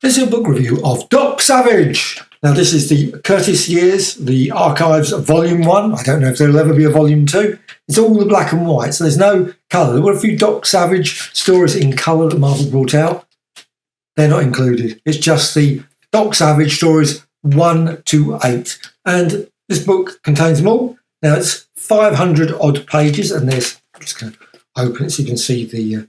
This is a book review of Doc Savage. Now, this is the Curtis Years, the Archives Volume 1. I don't know if there'll ever be a Volume 2. It's all the black and white, so there's no colour. There were a few Doc Savage stories in colour that Marvel brought out. They're not included. It's just the Doc Savage stories 1 to 8. And this book contains them all. Now, it's 500 odd pages, and I'm just going to open it so you can see the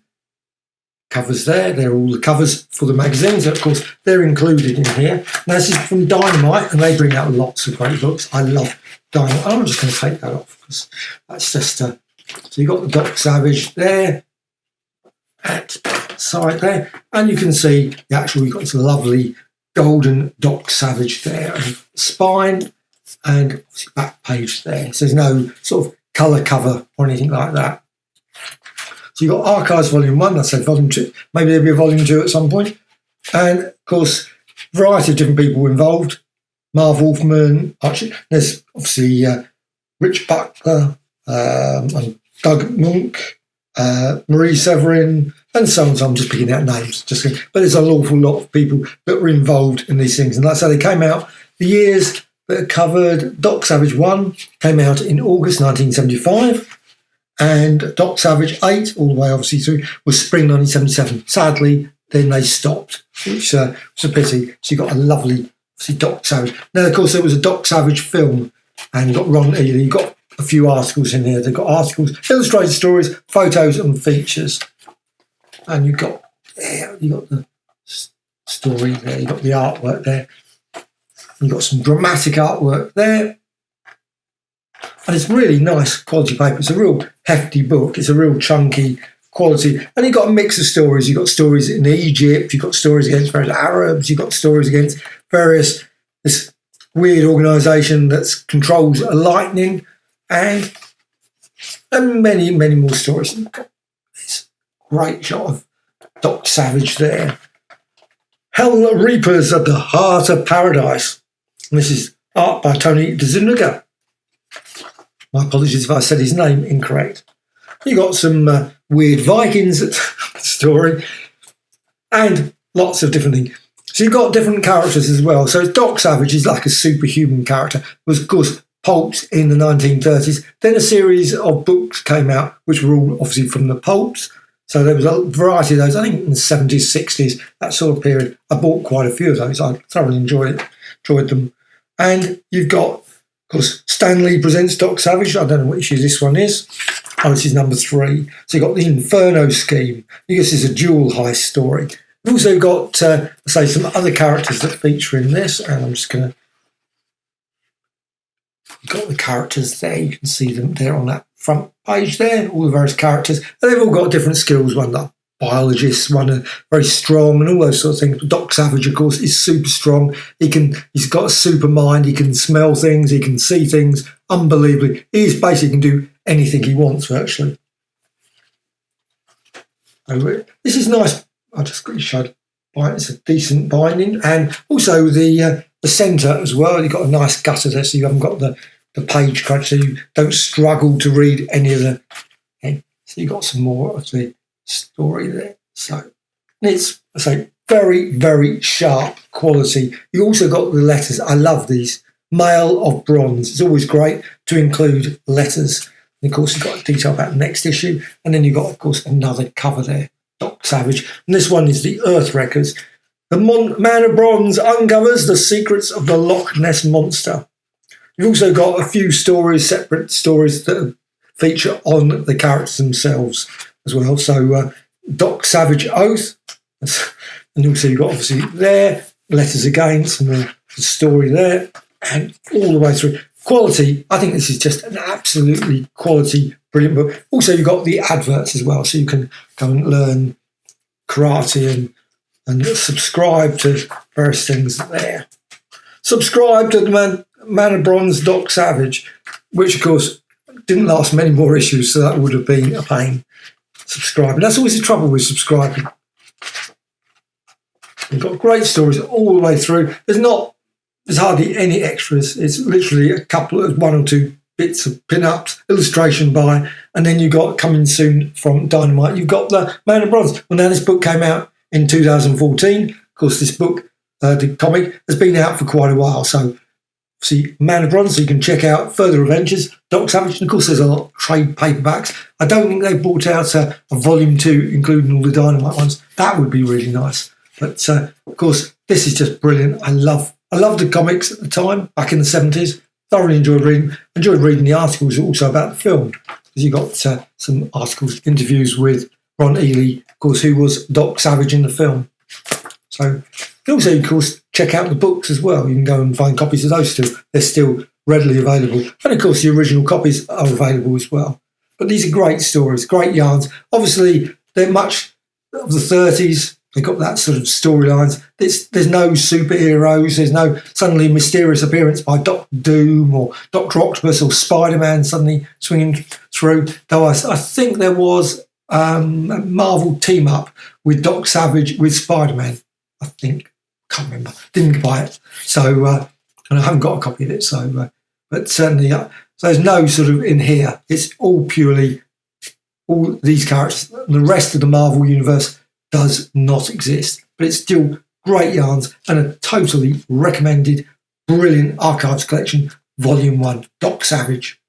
covers there. They're all the covers for the magazines. Of course, they're included in here. Now, this is from Dynamite, and they bring out lots of great books. I love Dynamite. I'm just going to take that off because that's just so you've got the Doc Savage there at the side there, and you can see you've got this lovely golden Doc Savage there, and spine, and obviously back page there. So there's no sort of colour cover or anything like that. So you've got Archives Volume 1, I said Volume 2, maybe there'll be a Volume 2 at some point. And, of course, a variety of different people involved. Marv Wolfman, there's obviously Rich Buckler, and Doug Monk, Marie Severin, and so on. So I'm just picking out names. But there's an awful lot of people that were involved in these things. And like I say, they came out, the years that are covered, Doc Savage 1 came out in August 1975. And Doc Savage 8, all the way obviously through, was spring 1977. Sadly, then they stopped, which was a pity. So you got a lovely, obviously, Doc Savage. Now, of course, there was a Doc Savage film, and you got a few articles in here. They've got articles, illustrated stories, photos, and features. And you got the story there. You got the artwork there. You got some dramatic artwork there. And it's really nice quality paper. It's a real hefty book. It's a real chunky quality. And you've got a mix of stories. You've got stories in Egypt. You've got stories against various Arabs. You've got stories against this weird organisation that controls lightning. And many, many more stories. And this great shot of Doc Savage there. Hell Reapers at the Heart of Paradise. And this is art by Tony DeZuniga. My apologies if I said his name incorrect. You got some weird Vikings story and lots of different things. So you've got different characters as well. So Doc Savage is like a superhuman character. Was, of course, pulped in the 1930s. Then a series of books came out, which were all obviously from the pulps. So there was a variety of those, I think in the 70s, 60s, that sort of period. I bought quite a few of those. I thoroughly enjoyed them. And you've got, of course, Stan Lee presents Doc Savage. I don't know what issue this one is. Oh, this is number 3. So you've got the Inferno scheme. I guess it's a jewel heist story. We've also got, some other characters that feature in this. And I'm just going to... You've got the characters there. You can see them there on that front page there. All the various characters. And they've all got different skills. One like biologist, one very strong, and all those sort of things. But Doc Savage, of course, is super strong. He's got a super mind. He can smell things. He can see things unbelievably. He basically can do anything he wants, virtually. This is nice. I just got to show. It's a decent binding, and also the centre as well. You've got a nice gutter there, so you haven't got the page crunch, so you don't struggle to read any of the. Okay? So you've got some more of the story there. So it's very, very sharp quality. You also got the letters. I love these. Mail of Bronze. It's always great to include letters. And of course, you've got a detail about the next issue, and then you've got, of course, another cover there. Doc Savage. And this one is the Earth Wreckers. The Man of Bronze uncovers the secrets of the Loch Ness Monster. You've also got a few separate stories that feature on the characters themselves as well. So Doc Savage Oath, and also you've got obviously there, letters again, some more story there, and all the way through. Quality, I think this is just an absolutely quality, brilliant book. Also, you've got the adverts as well, so you can go and learn karate and subscribe to various things there. Subscribe to the Man of Bronze Doc Savage, which, of course, didn't last many more issues, so that would have been a pain. Subscribing. That's always the trouble with subscribing. You've got great stories all the way through. There's hardly any extras. It's literally a couple of 1 or 2 bits of pin-ups, illustration by, and then you've got coming soon from Dynamite. You've got the Man of Bronze. Well, now this book came out in 2014. course, this book, the comic, has been out for quite a while. So, see, Man of Bronze, so you can check out further adventures, Doc Savage, and of course, there's a lot of trade paperbacks. I don't think they brought out a volume 2, including all the Dynamite ones. That would be really nice. But of course, this is just brilliant. I loved the comics at the time, back in the 70s. Thoroughly enjoyed reading the articles also about the film, because you got some articles, interviews with Ron Ely, of course, who was Doc Savage in the film. So you can also, of course, check out the books as well. You can go and find copies of those too. They're still readily available. And of course, the original copies are available as well. But these are great stories, great yarns. Obviously, they're much of the 30s. They've got that sort of storylines. There's no superheroes. There's no suddenly mysterious appearance by Doctor Doom or Dr. Octopus or Spider-Man suddenly swinging through. Though I think there was a Marvel team-up with Doc Savage with Spider-Man. I think. Can't remember. Didn't buy it. So, and I haven't got a copy of it. So, but certainly, so there's no sort of in here. It's all purely all these characters. The rest of the Marvel universe does not exist, but it's still great yarns and a totally recommended, brilliant archives collection, Volume 1, Doc Savage.